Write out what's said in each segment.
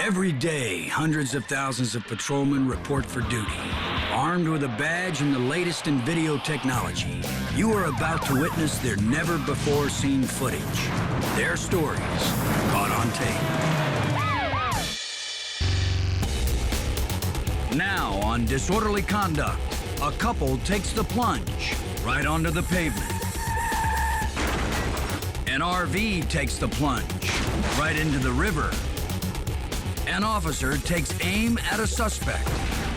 Every day, hundreds of thousands of patrolmen report for duty, armed with a badge and the latest in video technology. You are about to witness their never-before-seen footage, their stories caught on tape. Now on Disorderly Conduct, a couple takes the plunge right onto the pavement. An RV takes the plunge right into the river. An officer takes aim at a suspect,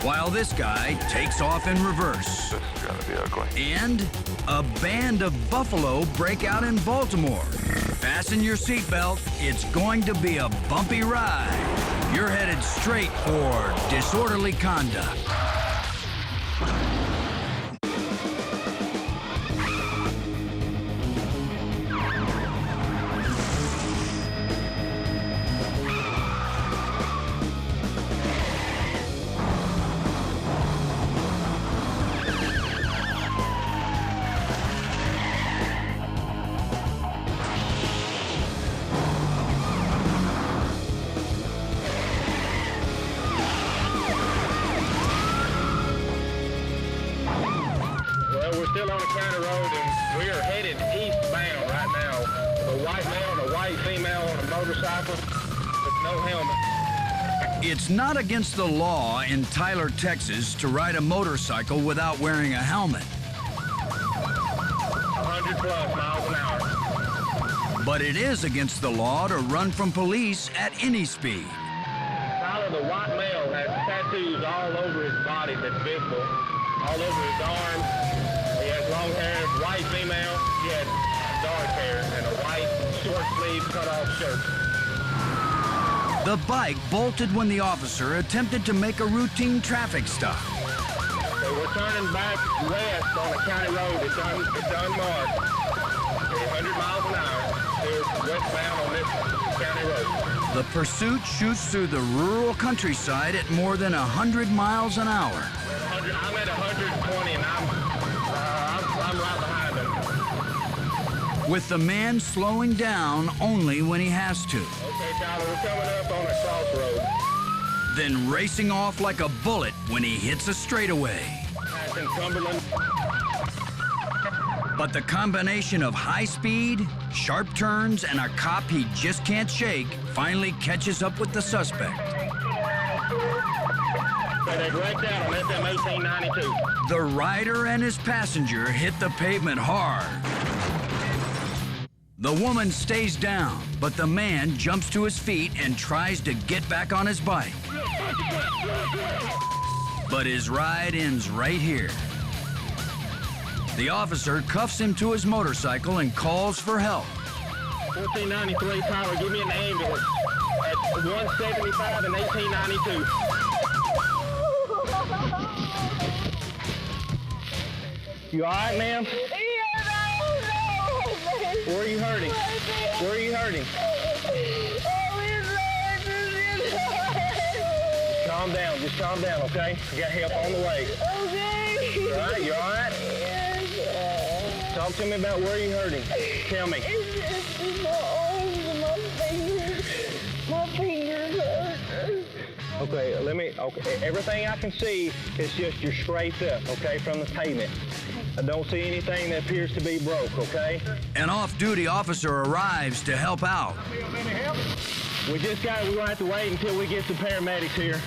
while this guy takes off in reverse. This is gonna be ugly. And a band of buffalo break out in Baltimore. Fasten your seatbelt, it's going to be a bumpy ride. You're headed straight for Disorderly Conduct. Still on the county road, and we are headed eastbound right now. A white male and a white female on a motorcycle with no helmet. It's not against the law in Tyler, Texas to ride a motorcycle without wearing a helmet. 100 plus miles an hour. But it is against the law to run from police at any speed. Tyler, the white male, has tattoos all over his body that's visible, all over his arms. He has long hair, white female. He had dark hair and a white short sleeve cut off shirt. The bike bolted when the officer attempted to make a routine traffic stop. So we're turning back west on a county road. It's unmarked. 100 miles an hour. We're westbound on this county road. The pursuit shoots through the rural countryside at more than 100 miles an hour. I'm at 120 and I'm right behind him. With the man slowing down only when he has to. Okay, Tyler, we're coming up on a crossroad. Then racing off like a bullet when he hits a straightaway. Passing Cumberland. But the combination of high speed, sharp turns, and a cop he just can't shake finally catches up with the suspect. They wrecked out on FM 1892. The rider and his passenger hit the pavement hard. The woman stays down, but the man jumps to his feet and tries to get back on his bike. But his ride ends right here. The officer cuffs him to his motorcycle and calls for help. 1493, Tyler, give me an ambulance at 175 and 1892. You all right, ma'am? Yeah, no. Where are you hurting? Where are you hurting? Calm down. Just calm down, okay? You got help on the way. Okay. You all right? You all right? Yes. Talk to me about where you're hurting. Tell me. It's my arms and my fingers. My fingers hurt. Okay, okay, everything I can see is just you're scraped up, okay, from the pavement. I don't see anything that appears to be broke, okay? An off-duty officer arrives to help out. We're gonna have to wait until we get some paramedics here.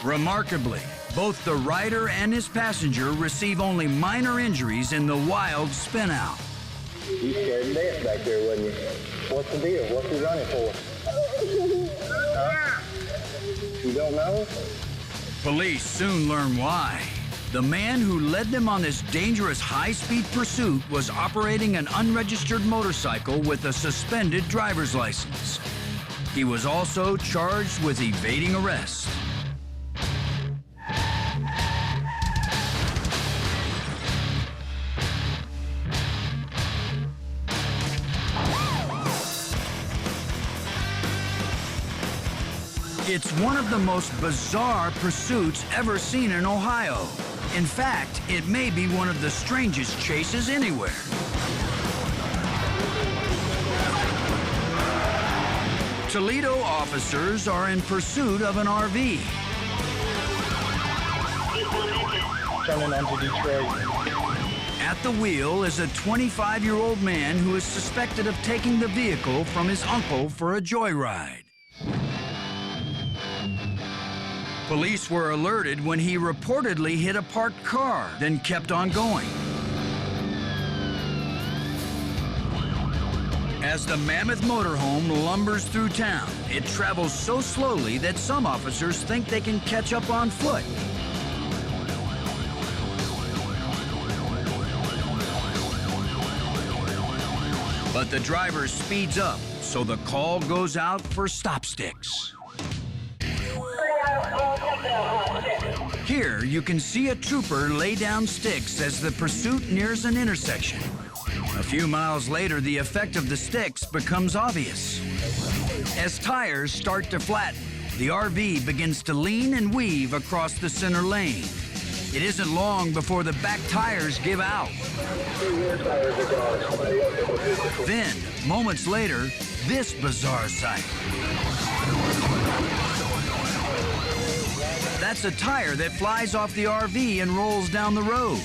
Remarkably, both the rider and his passenger receive only minor injuries in the wild spin-out. You scared to death back there, wasn't you? What's the deal? What's he running for? Huh? You don't know? Police soon learn why. The man who led them on this dangerous high-speed pursuit was operating an unregistered motorcycle with a suspended driver's license. He was also charged with evading arrest. It's one of the most bizarre pursuits ever seen in Ohio. In fact, it may be one of the strangest chases anywhere. Toledo officers are in pursuit of an RV. Turning onto Detroit. At the wheel is a 25-year-old man who is suspected of taking the vehicle from his uncle for a joyride. Police were alerted when he reportedly hit a parked car, then kept on going. As the mammoth motorhome lumbers through town, it travels so slowly that some officers think they can catch up on foot. But the driver speeds up, so the call goes out for stop sticks. Here, you can see a trooper lay down sticks as the pursuit nears an intersection. A few miles later, the effect of the sticks becomes obvious. As tires start to flatten, the RV begins to lean and weave across the center lane. It isn't long before the back tires give out. Then, moments later, this bizarre sight. That's a tire that flies off the RV and rolls down the road.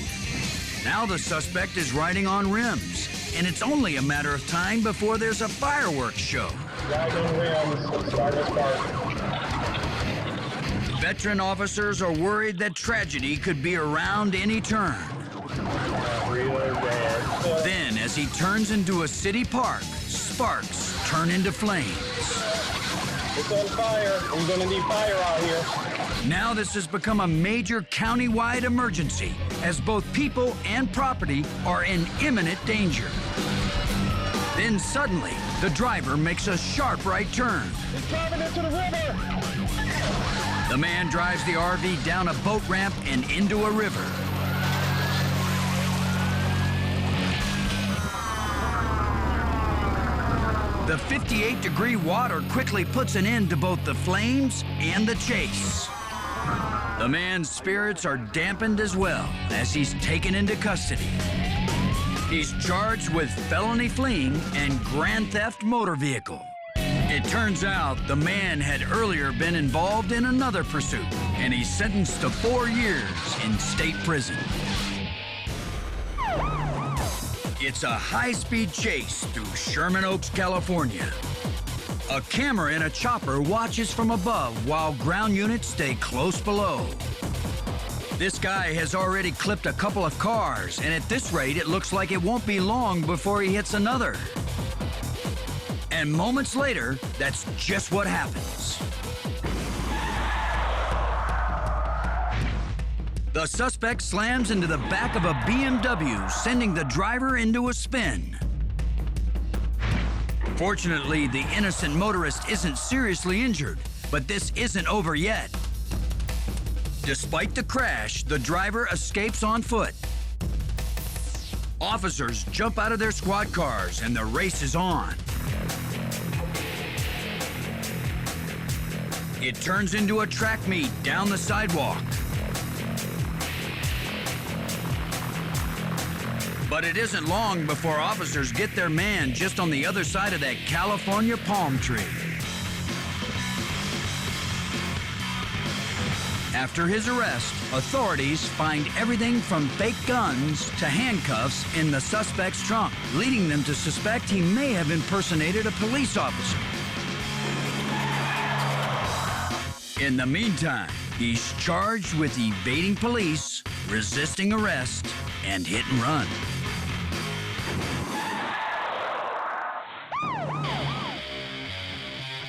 Now the suspect is riding on rims, and it's only a matter of time before there's a fireworks show. Dragging rims, start to spark. Veteran officers are worried that tragedy could be around any turn. Then, as he turns into a city park, sparks turn into flames. It's on fire. We're gonna need fire out here. Now this has become a major county-wide emergency, as both people and property are in imminent danger. Then suddenly, the driver makes a sharp right turn. It's driving into the river. The man drives the RV down a boat ramp and into a river. The 58-degree water quickly puts an end to both the flames and the chase. The man's spirits are dampened as well as he's taken into custody. He's charged with felony fleeing and grand theft motor vehicle. It turns out the man had earlier been involved in another pursuit, and he's sentenced to 4 years in state prison. It's a high-speed chase through Sherman Oaks, California. A camera in a chopper watches from above while ground units stay close below. This guy has already clipped a couple of cars, and at this rate, it looks like it won't be long before he hits another. And moments later, that's just what happens. The suspect slams into the back of a BMW, sending the driver into a spin. Fortunately, the innocent motorist isn't seriously injured, but this isn't over yet. Despite the crash, the driver escapes on foot. Officers jump out of their squad cars and the race is on. It turns into a track meet down the sidewalk. But it isn't long before officers get their man just on the other side of that California palm tree. After his arrest, authorities find everything from fake guns to handcuffs in the suspect's trunk, leading them to suspect he may have impersonated a police officer. In the meantime, he's charged with evading police, resisting arrest, and hit and run.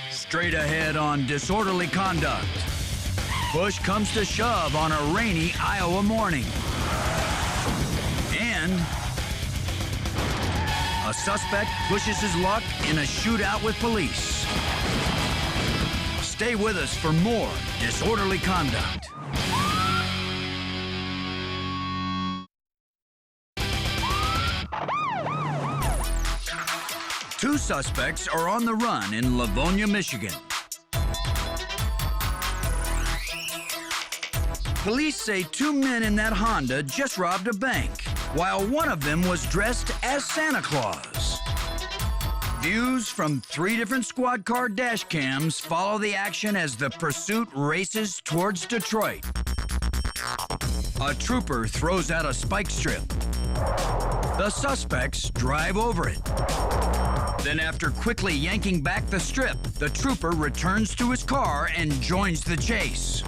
Straight ahead on disorderly conduct. Push comes to shove on a rainy Iowa morning. And a suspect pushes his luck in a shootout with police. Stay with us for more disorderly conduct. Two suspects are on the run in Livonia, Michigan. Police say 2 men in that Honda just robbed a bank, while one of them was dressed as Santa Claus. Views from 3 different squad car dash cams follow the action as the pursuit races towards Detroit. A trooper throws out a spike strip. The suspects drive over it. Then after quickly yanking back the strip, the trooper returns to his car and joins the chase.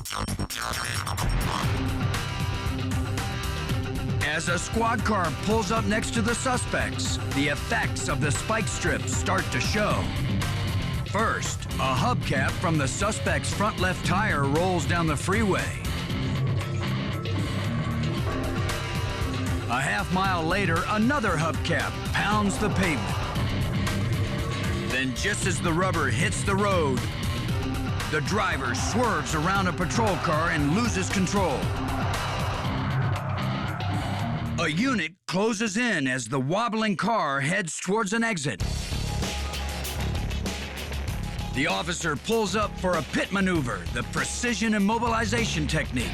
As a squad car pulls up next to the suspects, the effects of the spike strip start to show. First, a hubcap from the suspect's front left tire rolls down the freeway. A half-mile later, another hubcap pounds the pavement. Then just as the rubber hits the road, the driver swerves around a patrol car and loses control. A unit closes in as the wobbling car heads towards an exit. The officer pulls up for a pit maneuver, the precision immobilization technique.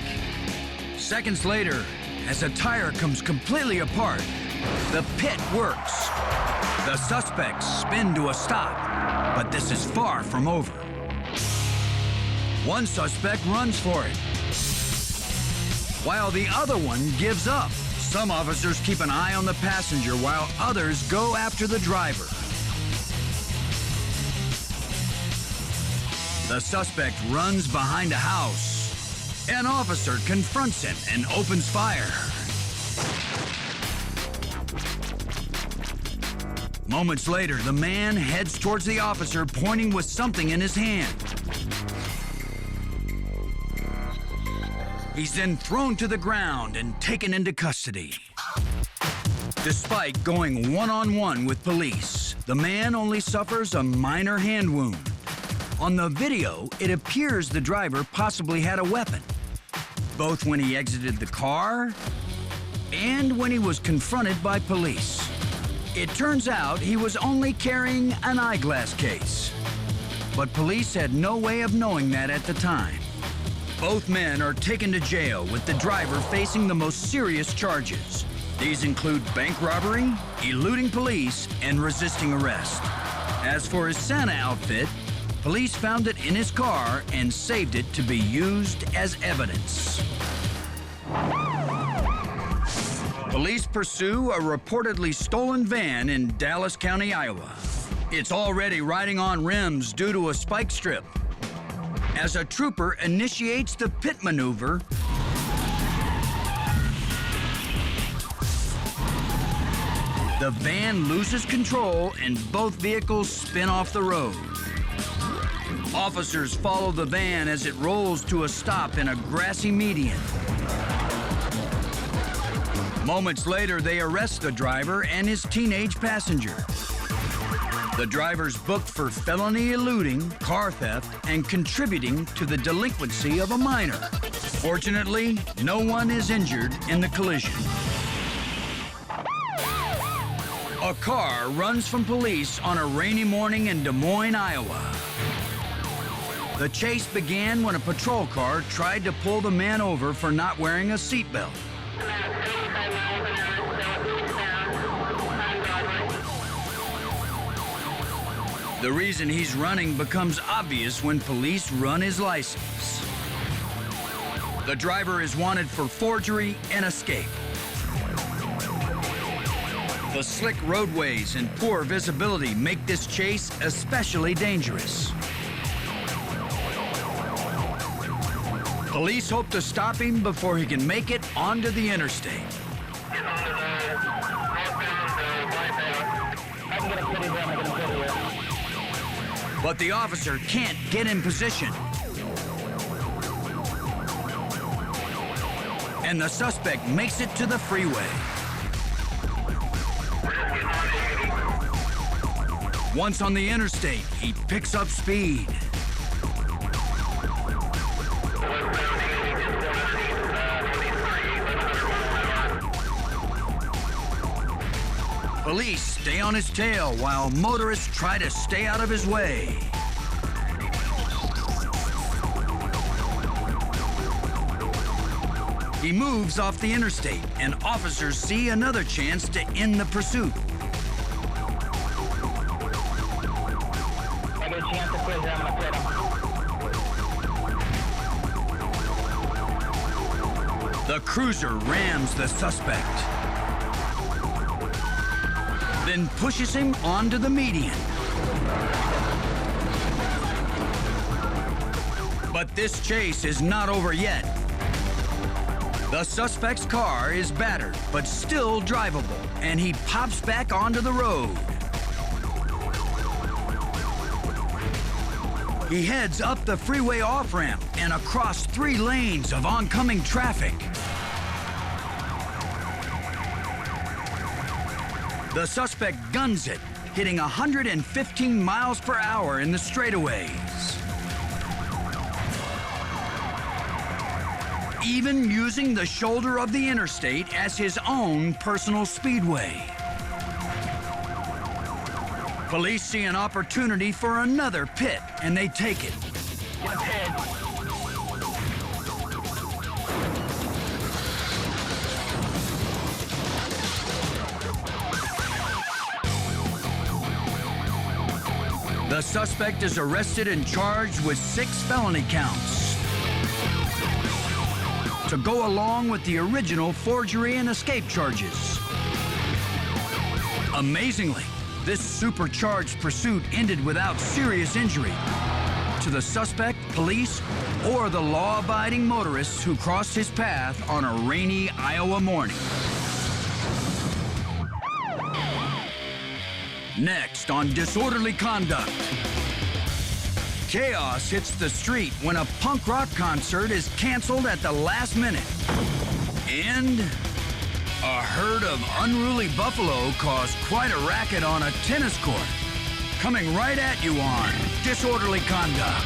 Seconds later, as a tire comes completely apart, the pit works. The suspects spin to a stop, but this is far from over. One suspect runs for it, while the other one gives up. Some officers keep an eye on the passenger while others go after the driver. The suspect runs behind a house. An officer confronts him and opens fire. Moments later, the man heads towards the officer, pointing with something in his hand. He's then thrown to the ground and taken into custody. Despite going one-on-one with police, the man only suffers a minor hand wound. On the video, it appears the driver possibly had a weapon, both when he exited the car and when he was confronted by police. It turns out he was only carrying an eyeglass case, but police had no way of knowing that at the time. Both men are taken to jail, with the driver facing the most serious charges. These include bank robbery, eluding police, and resisting arrest. As for his Santa outfit, police found it in his car and saved it to be used as evidence. Police pursue a reportedly stolen van in Dallas County, Iowa. It's already riding on rims due to a spike strip. As a trooper initiates the pit maneuver, the van loses control and both vehicles spin off the road. Officers follow the van as it rolls to a stop in a grassy median. Moments later, they arrest the driver and his teenage passenger. The driver's booked for felony eluding, car theft, and contributing to the delinquency of a minor. Fortunately, no one is injured in the collision. A car runs from police on a rainy morning in Des Moines, Iowa. The chase began when a patrol car tried to pull the man over for not wearing a seatbelt. The reason he's running becomes obvious when police run his license. The driver is wanted for forgery and escape. The slick roadways and poor visibility make this chase especially dangerous. Police hope to stop him before he can make it onto the interstate. But the officer can't get in position. And the suspect makes it to the freeway. Once on the interstate, he picks up speed. Police stay on his tail while motorists try to stay out of his way. He moves off the interstate, and officers see another chance to end the pursuit. The cruiser rams the suspect, then pushes him onto the median. But this chase is not over yet. The suspect's car is battered, but still drivable, and he pops back onto the road. He heads up the freeway off-ramp and across 3 lanes of oncoming traffic. The suspect guns it, hitting 115 miles per hour in the straightaways. Even using the shoulder of the interstate as his own personal speedway. Police see an opportunity for another pit, and they take it. Get ahead. The suspect is arrested and charged with 6 felony counts, to go along with the original forgery and escape charges. Amazingly, this supercharged pursuit ended without serious injury to the suspect, police, or the law-abiding motorists who crossed his path on a rainy Iowa morning. Next on Disorderly Conduct. Chaos hits the street when a punk rock concert is canceled at the last minute. And a herd of unruly buffalo caused quite a racket on a tennis court. Coming right at you on Disorderly Conduct.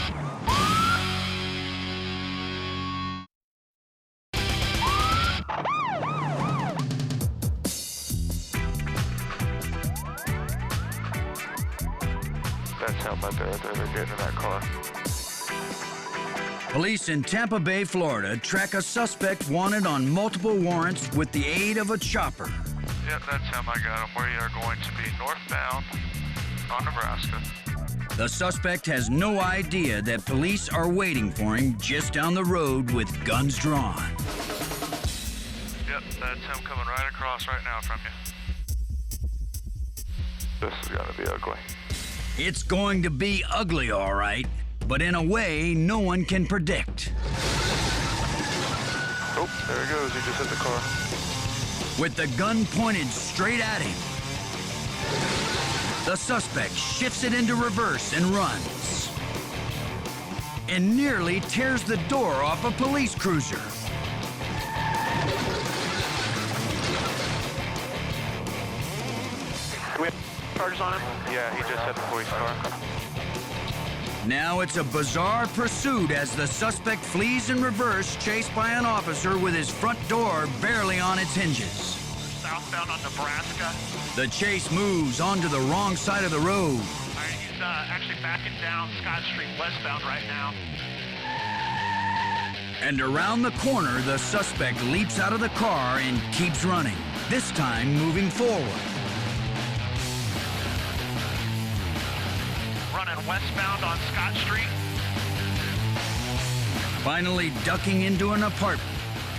That's how much they're getting in that car. Police in Tampa Bay, Florida, track a suspect wanted on multiple warrants with the aid of a chopper. Yep, that's how I got him. We are going to be northbound on Nebraska. The suspect has no idea that police are waiting for him just down the road with guns drawn. Yep, that's him coming right across right now from you. This is going to be ugly. It's going to be ugly, all right, but in a way no one can predict. Oh, there he goes. He just hit the car. With the gun pointed straight at him, the suspect shifts it into reverse and runs, and nearly tears the door off a police cruiser. Do we have charges on him? Yeah, he just hit the police car. Now it's a bizarre pursuit as the suspect flees in reverse, chased by an officer with his front door barely on its hinges. Southbound on Nebraska. The chase moves onto the wrong side of the road. He's actually backing down Scott Street westbound right now. And around the corner, the suspect leaps out of the car and keeps running, this time moving forward. Running westbound on Scott Street. Finally ducking into an apartment.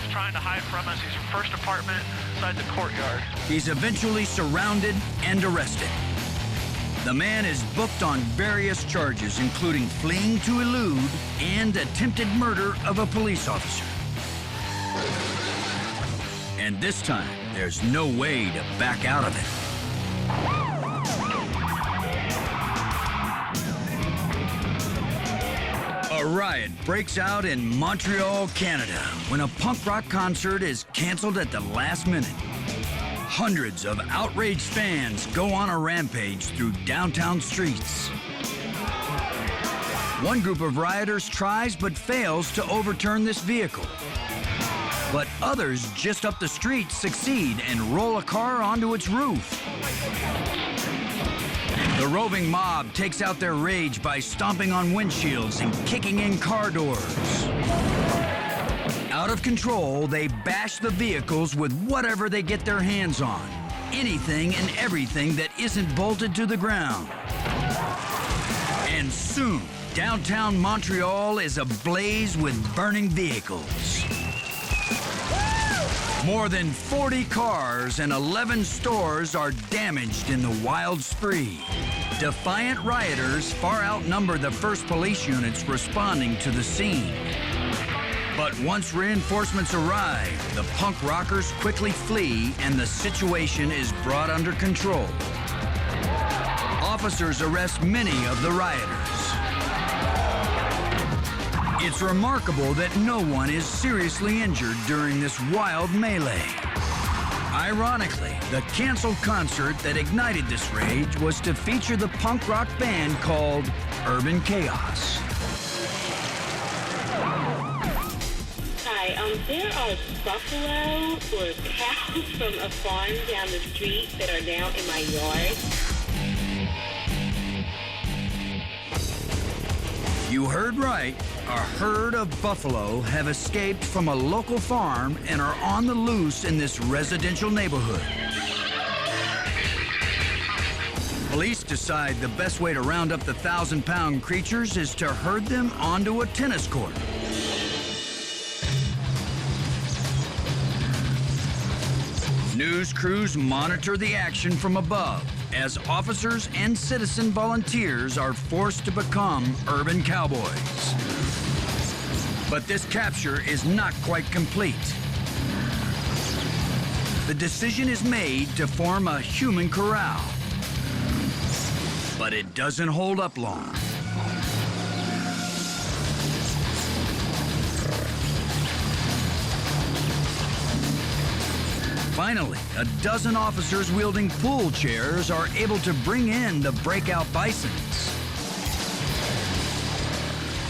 He's trying to hide from us. He's in first apartment inside the courtyard. He's eventually surrounded and arrested. The man is booked on various charges, including fleeing to elude and attempted murder of a police officer. And this time, there's no way to back out of it. A riot breaks out in Montreal, Canada, when a punk rock concert is canceled at the last minute. Hundreds of outraged fans go on a rampage through downtown streets. One group of rioters tries but fails to overturn this vehicle. But others just up the street succeed and roll a car onto its roof. The roving mob takes out their rage by stomping on windshields and kicking in car doors. Out of control, they bash the vehicles with whatever they get their hands on. Anything and everything that isn't bolted to the ground. And soon, downtown Montreal is ablaze with burning vehicles. More than 40 cars and 11 stores are damaged in the wild spree. Defiant rioters far outnumber the first police units responding to the scene. But once reinforcements arrive, the punk rockers quickly flee and the situation is brought under control. Officers arrest many of the rioters. It's remarkable that no one is seriously injured during this wild melee. Ironically, the canceled concert that ignited this rage was to feature the punk rock band called Urban Chaos. Hi, there are buffalo or cows from a farm down the street that are now in my yard. You heard right. A herd of buffalo have escaped from a local farm and are on the loose in this residential neighborhood. Police decide the best way to round up the 1,000-pound creatures is to herd them onto a tennis court. News crews monitor the action from above as officers and citizen volunteers are forced to become urban cowboys. But this capture is not quite complete. The decision is made to form a human corral, but it doesn't hold up long. Finally, a dozen officers wielding pool chairs are able to bring in the breakout bisons.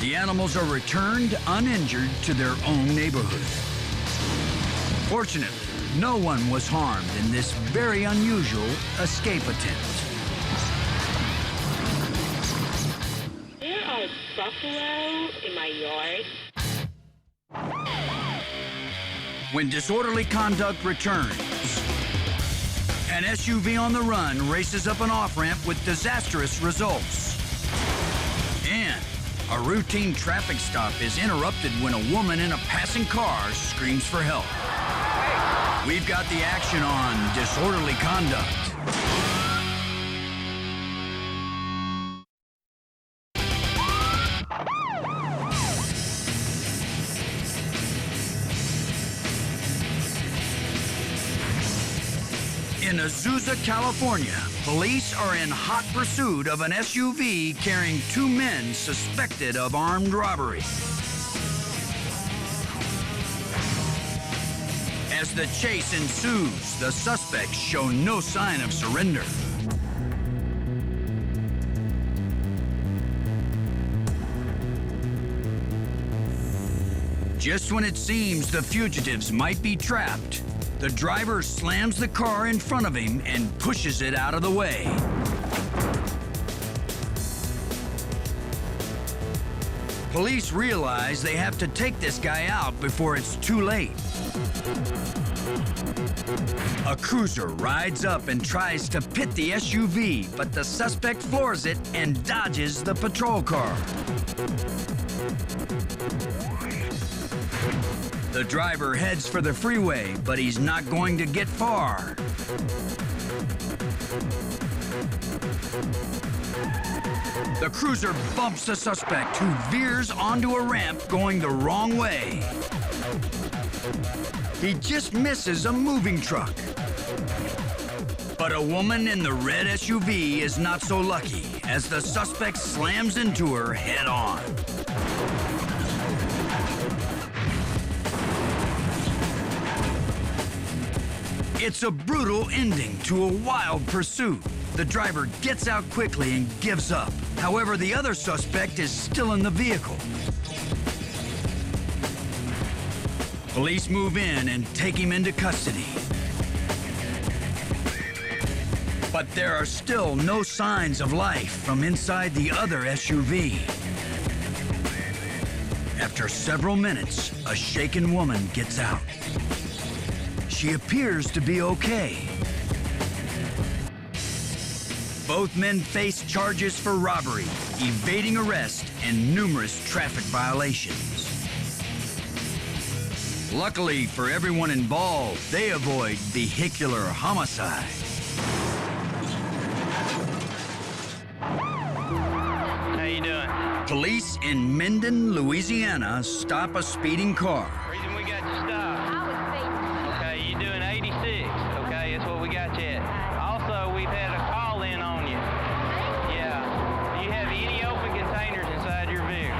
The animals are returned uninjured to their own neighborhood. Fortunately, no one was harmed in this very unusual escape attempt. There are buffalo in my yard. When disorderly conduct returns, an SUV on the run races up an off-ramp with disastrous results. And a routine traffic stop is interrupted when a woman in a passing car screams for help. We've got the action on disorderly conduct. In Azusa, California, police are in hot pursuit of an SUV carrying two men suspected of armed robbery. As the chase ensues, the suspects show no sign of surrender. Just when it seems the fugitives might be trapped, the driver slams the car in front of him and pushes it out of the way. Police realize they have to take this guy out before it's too late. A cruiser rides up and tries to pit the SUV, but the suspect floors it and dodges the patrol car. The driver heads for the freeway, but he's not going to get far. The cruiser bumps the suspect, who veers onto a ramp going the wrong way. He just misses a moving truck. But a woman in the red SUV is not so lucky, as the suspect slams into her head-on. It's a brutal ending to a wild pursuit. The driver gets out quickly and gives up. However, the other suspect is still in the vehicle. Police move in and take him into custody. But there are still no signs of life from inside the other SUV. After several minutes, a shaken woman gets out. She appears to be okay. Both men face charges for robbery, evading arrest, and numerous traffic violations. Luckily for everyone involved, they avoid vehicular homicide. How you doing? Police in Minden, Louisiana stop a speeding car. Reason we got you stopped. Okay, you doing 86. Okay, that's what we got you at. Also, we've had a call in on you. Yeah. Do you have any open containers inside your vehicle?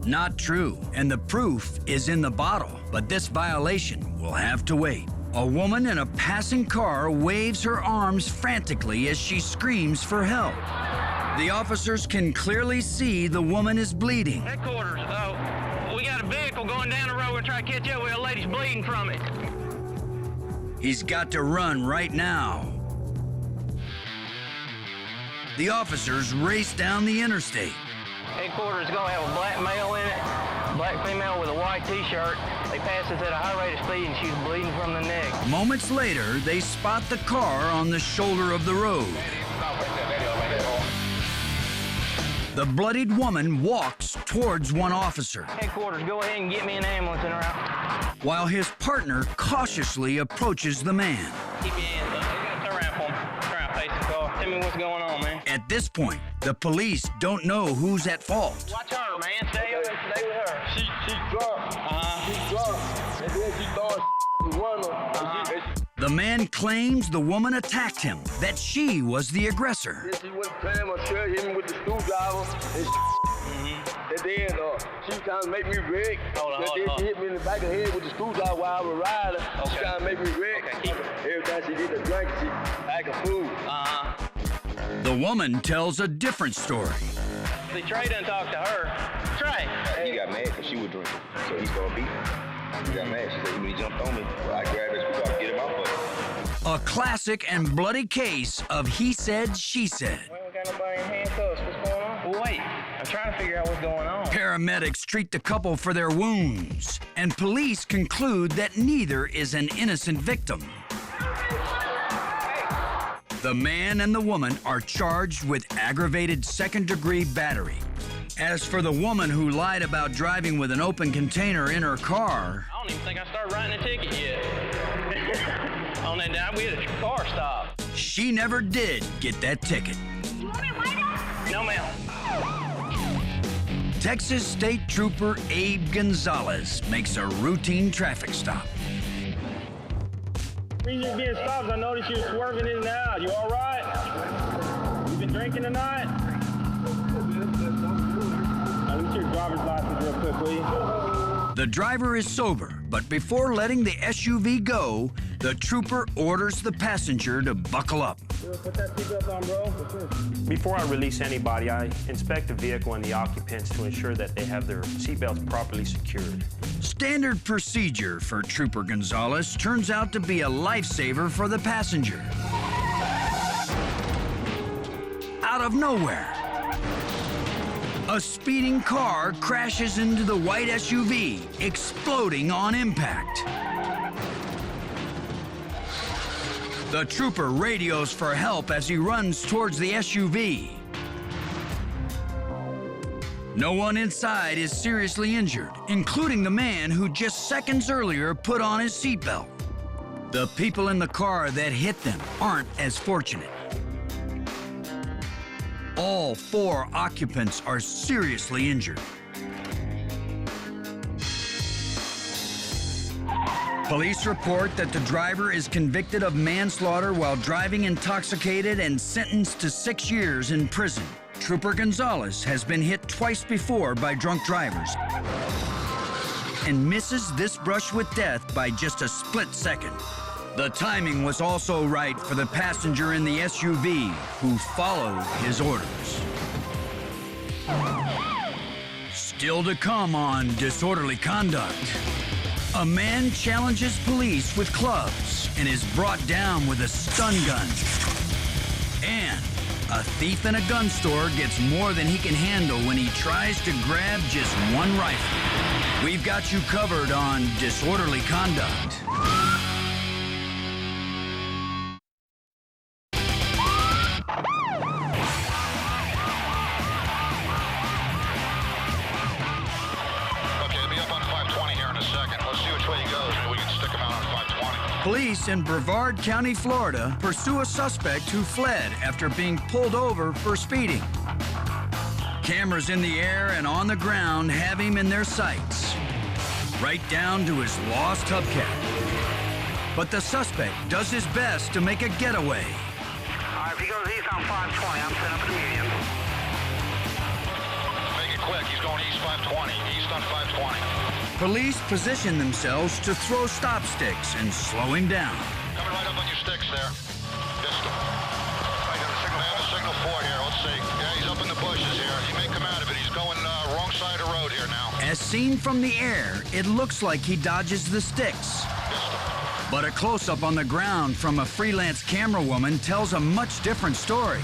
Not true, and the proof is in the bottle, but this violation will have to wait. A woman in a passing car waves her arms frantically as she screams for help. The officers can clearly see the woman is bleeding. Headquarters, we got a vehicle going down the road. We're trying to catch up with a lady's bleeding from it. He's got to run right now. The officers race down the interstate. Headquarters is going to have a black male in it, black female with a white t-shirt. They passed us at a high rate of speed and she's bleeding from the neck. Moments later, they spot the car on the shoulder of the road. The bloodied woman walks towards one officer, Headquarters, go ahead and get me an ambulance in her out. while his partner cautiously approaches the man. Keep your hands up. Turn around for me. Turn around, face the car. Tell me what's going on, man. At this point, the police don't know who's at fault. Watch her, man. Stay with her. She drunk. She drunk. And then she started running. The man claims the woman attacked him, that she was the aggressor. She went playing my shirt, hit me with the screwdriver, and then she was trying to make me wreck. She hit me in the back of the head with the screwdriver while I was riding. She trying to make me wreck. Every time she get the drink, she act a fool. The woman tells a different story. See, Trey done talked to her. Trey. He got mad because she was drinking, so he started beating her. He got mad. She said when he jumped on me, well, I grabbed her screwdriver to get him out of it. A classic and bloody case of he said, she said. We don't got nobody in handcuffs. What's going on? Well, wait. I'm trying to figure out what's going on. Paramedics treat the couple for their wounds, and police conclude that neither is an innocent victim. The man and the woman are charged with aggravated second-degree battery. As for the woman who lied about driving with an open container in her car, I don't even think I started writing a ticket yet. On that down, we had a car stop. she never did get that ticket. No, ma'am. Texas State Trooper Abe Gonzalez makes a routine traffic stop. Reason you're getting stopped, I noticed you were swerving in and out. You all right? You been drinking tonight? Let me see your driver's license real quick, please. The driver is sober, but before letting the SUV go, the trooper orders the passenger to buckle up. Put that seatbelt on, bro. Before I release anybody, I inspect the vehicle and the occupants to ensure that they have their seatbelts properly secured. Standard procedure for Trooper Gonzalez turns out to be a lifesaver for the passenger. Out of nowhere, a speeding car crashes into the white SUV, exploding on impact. The trooper radios for help as he runs towards the SUV. No one inside is seriously injured, including the man who just seconds earlier put on his seatbelt. The people in the car that hit them aren't as fortunate. All 4 occupants are seriously injured. Police report that the driver is convicted of manslaughter while driving intoxicated and sentenced to 6 years in prison. Trooper Gonzalez has been hit twice before by drunk drivers and misses this brush with death by just a split second. The timing was also right for the passenger in the SUV who followed his orders. Still to come on disorderly conduct. A man challenges police with clubs and is brought down with a stun gun. And a thief in a gun store gets more than he can handle when he tries to grab just one rifle. We've got you covered on disorderly conduct. Okay, be up Police in Brevard County, Florida, pursue a suspect who fled after being pulled over for speeding. Cameras in the air and on the ground have him in their sights, right down to his lost hubcap. But the suspect does his best to make a getaway. All right, if he goes east on 520, I'm setting up the median. Make it quick, he's going east 520, east on 520. Police position themselves to throw stop sticks and slow him down. Coming right up on your sticks there. Distal. I have a signal 4 here, let's see. Yeah, he's up in the bushes here. He may come out of it. He's going wrong side of the road here now. As seen from the air, it looks like he dodges the sticks. Distal. But a close-up on the ground from a freelance camera woman tells a much different story.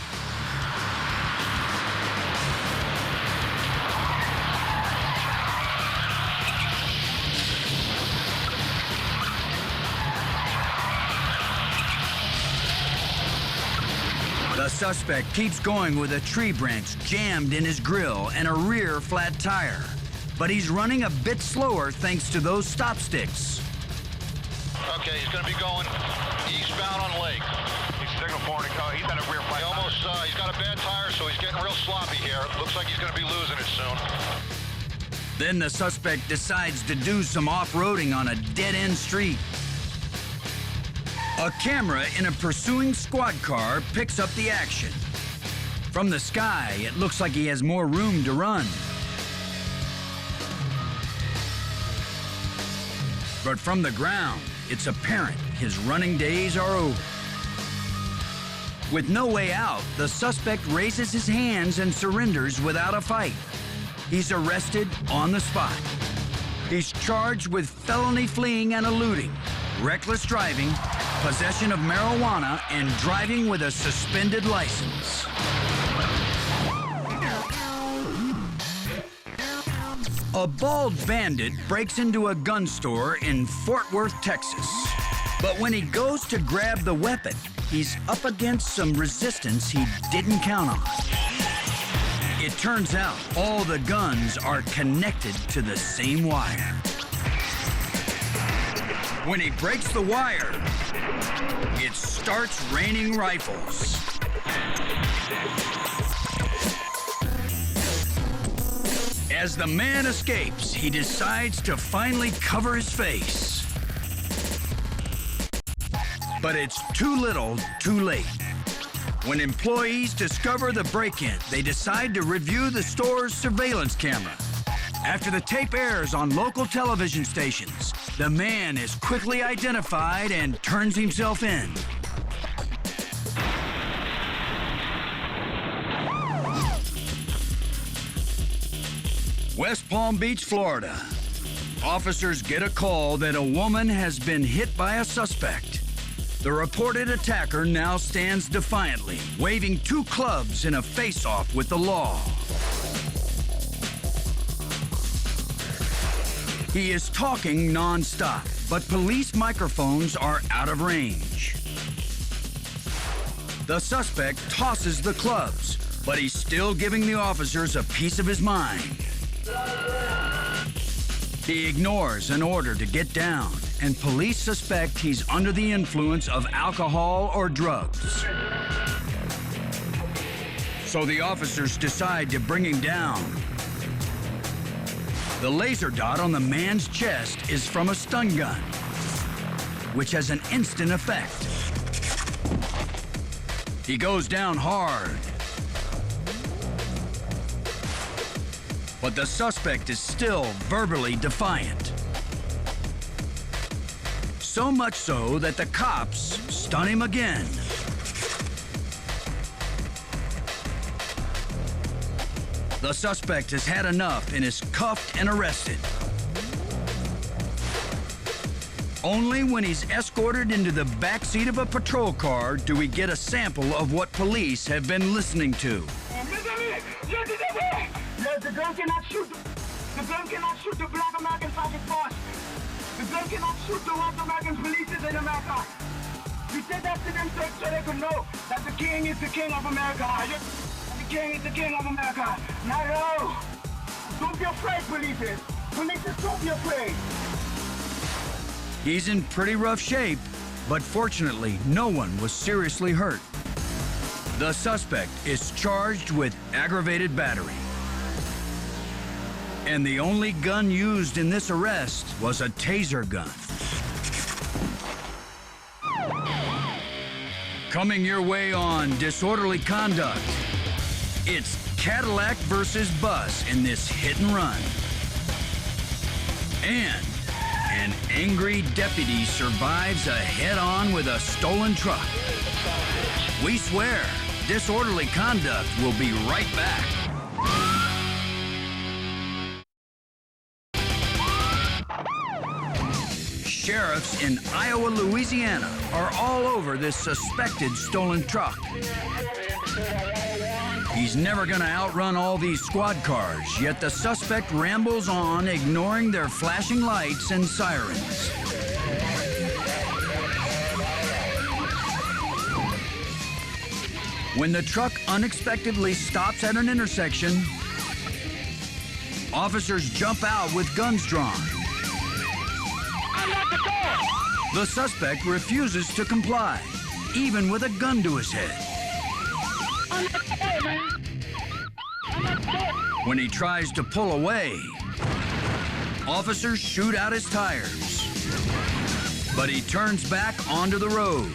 The suspect keeps going with a tree branch jammed in his grill and a rear flat tire. But he's running a bit slower thanks to those stop sticks. Okay, he's going to be going eastbound on Lake. He's signal 4 to go. He's at a rear flat. He's got a bad tire, so he's getting real sloppy here. Looks like he's going to be losing it soon. Then the suspect decides to do some off-roading on a dead-end street. A camera in a pursuing squad car picks up the action. From the sky, it looks like he has more room to run. But from the ground, it's apparent his running days are over. With no way out, the suspect raises his hands and surrenders without a fight. He's arrested on the spot. He's charged with felony fleeing and eluding, reckless driving, possession of marijuana, and driving with a suspended license. A bald bandit breaks into a gun store in Fort Worth, Texas. But when he goes to grab the weapon, he's up against some resistance he didn't count on. It turns out all the guns are connected to the same wire. When he breaks the wire, it starts raining rifles. As the man escapes, he decides to finally cover his face. But it's too little, too late. When employees discover the break-in, they decide to review the store's surveillance camera. After the tape airs on local television stations, the man is quickly identified and turns himself in. West Palm Beach, Florida. Officers get a call that a woman has been hit by a suspect. The reported attacker now stands defiantly, waving 2 clubs in a face-off with the law. He is talking non-stop, but police microphones are out of range. The suspect tosses the clubs, but he's still giving the officers a piece of his mind. He ignores an order to get down, and police suspect he's under the influence of alcohol or drugs. So the officers decide to bring him down. The laser dot on the man's chest is from a stun gun, which has an instant effect. He goes down hard. But the suspect is still verbally defiant. So much so that the cops stun him again. The suspect has had enough and is cuffed and arrested. Only when he's escorted into the backseat of a patrol car do we get a sample of what police have been listening to. The gun cannot shoot. The gun cannot shoot the Black American Sergeant Force. The gun cannot shoot the white American police in America. You said that to them so they could know that the king is the king of America. The king is the king of America. Not at all. Don't be afraid, police. Police, don't be afraid. He's in pretty rough shape, but fortunately, no one was seriously hurt. The suspect is charged with aggravated battery. And the only gun used in this arrest was a taser gun. Coming your way on disorderly conduct, it's Cadillac versus bus in this hit and run. And an angry deputy survives a head-on with a stolen truck. We swear, disorderly conduct will be right back. Sheriffs in Iowa, Louisiana are all over this suspected stolen truck. He's never gonna outrun all these squad cars, yet the suspect rambles on, ignoring their flashing lights and sirens. When the truck unexpectedly stops at an intersection, officers jump out with guns drawn. The suspect refuses to comply, even with a gun to his head. When he tries to pull away, officers shoot out his tires. But he turns back onto the road.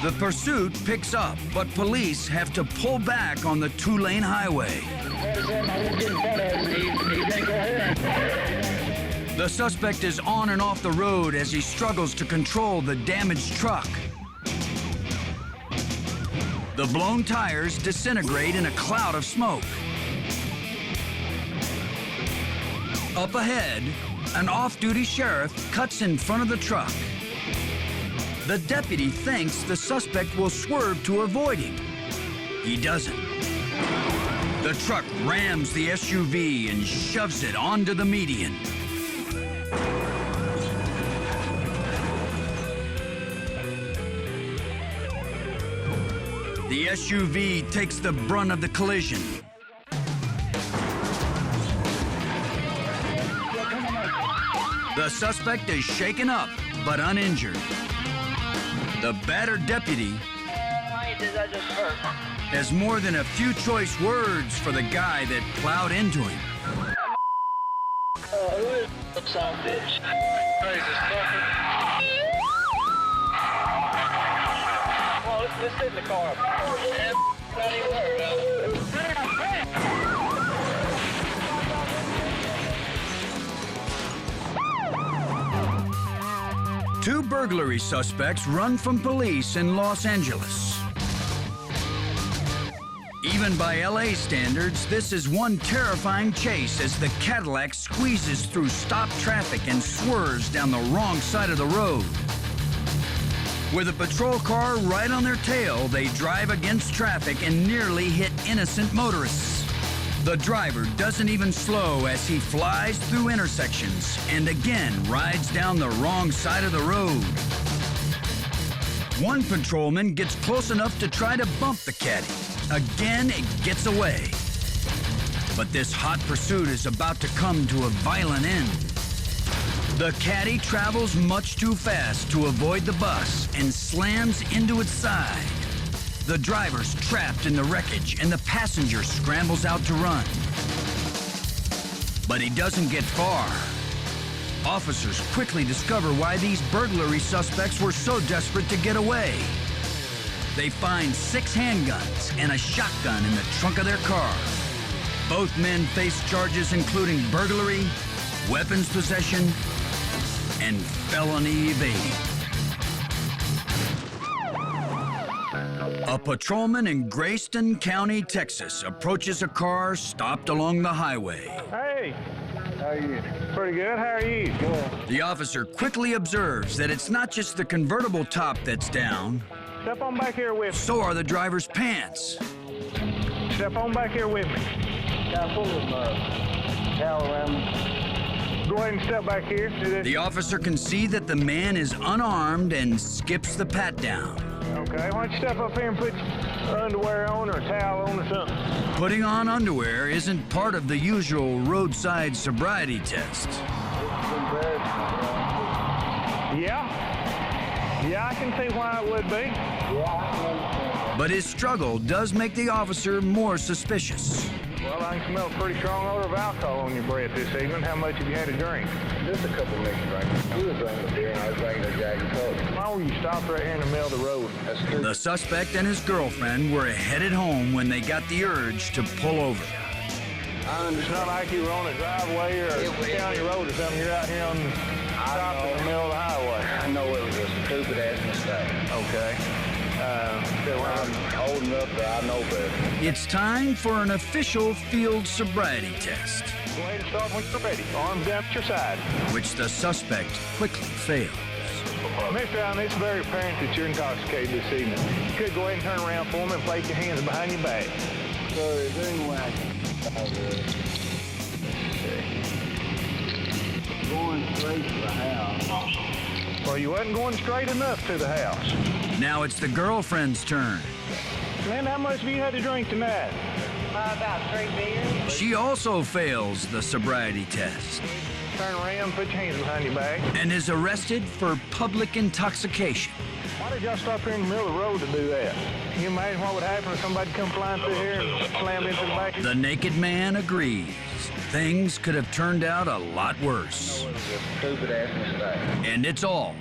The pursuit picks up, but police have to pull back on the two-lane highway. The suspect is on and off the road as he struggles to control the damaged truck. The blown tires disintegrate in a cloud of smoke. Up ahead, an off-duty sheriff cuts in front of the truck. The deputy thinks the suspect will swerve to avoid him. He doesn't. The truck rams the SUV and shoves it onto the median. The SUV takes the brunt of the collision. The suspect is shaken up, but uninjured. The battered deputy has more than a few choice words for the guy that plowed into him. Son of a bitch. Come on, let's sit in the car. Two burglary suspects run from police in Los Angeles. Even by LA standards, this is one terrifying chase as the Cadillac squeezes through stopped traffic and swerves down the wrong side of the road. With a patrol car right on their tail, they drive against traffic and nearly hit innocent motorists. The driver doesn't even slow as he flies through intersections and again rides down the wrong side of the road. One patrolman gets close enough to try to bump the caddy. Again, it gets away. But this hot pursuit is about to come to a violent end. The caddy travels much too fast to avoid the bus and slams into its side. The driver's trapped in the wreckage and the passenger scrambles out to run. But he doesn't get far. Officers quickly discover why these burglary suspects were so desperate to get away. They find 6 handguns and a shotgun in the trunk of their car. Both men face charges including burglary, weapons possession, and felony evading. A patrolman in Grayston County, Texas, approaches a car stopped along the highway. Hey, how are you? Pretty good, how are you? Good. The officer quickly observes that it's not just the convertible top that's down. Step on back here with me. So are the driver's pants. Step on back here with me. Got full of towel around me. Go ahead and step back here. The officer can see that the man is unarmed and skips the pat-down. Okay, why don't you step up here and put your underwear on or a towel on or something? Putting on underwear isn't part of the usual roadside sobriety test. Yeah, I can see why it would be. But his struggle does make the officer more suspicious. Well, I can smell a pretty strong odor of alcohol on your breath this evening. How much have you had to drink? Just a couple mixed drinks. We were drinking beer and I was drinking a Jack and Coke. Why were you stopped right here in the middle of the road? That's true. The suspect and his girlfriend were headed home when they got the urge to pull over. It's not like you were on a driveway or a county road or something. You're out here on the stop in the middle of the highway. I know it was a stupid-ass mistake. Okay. I'm old enough that I know better. It's time for an official field sobriety test, Go ahead and start when you're ready. Arms down at your side. which the suspect quickly fails. Mr. Allen, it's very apparent that you're intoxicated this evening. You could go ahead and turn around for me and place your hands behind your back. So is there any way I can going straight to the house? Well, you wasn't going straight enough to the house. Now it's the girlfriend's turn. Man, how much have you had to drink tonight? About 3 beers. She also fails the sobriety test Turn around, put your hands behind your back. and is arrested for public intoxication. Why did y'all stop here in the middle of the road to do that? Can you imagine what would happen if somebody come flying through here and slammed into the back? The naked man agrees. Things could have turned out a lot worse. It was a stupid-ass mistake. And it's all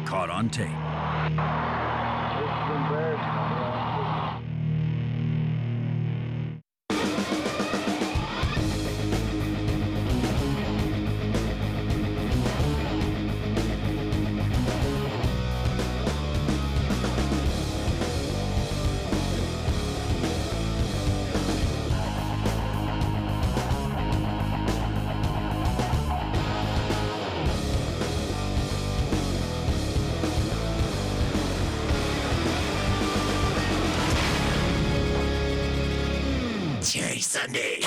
caught on tape. This is embarrassing. Sunday.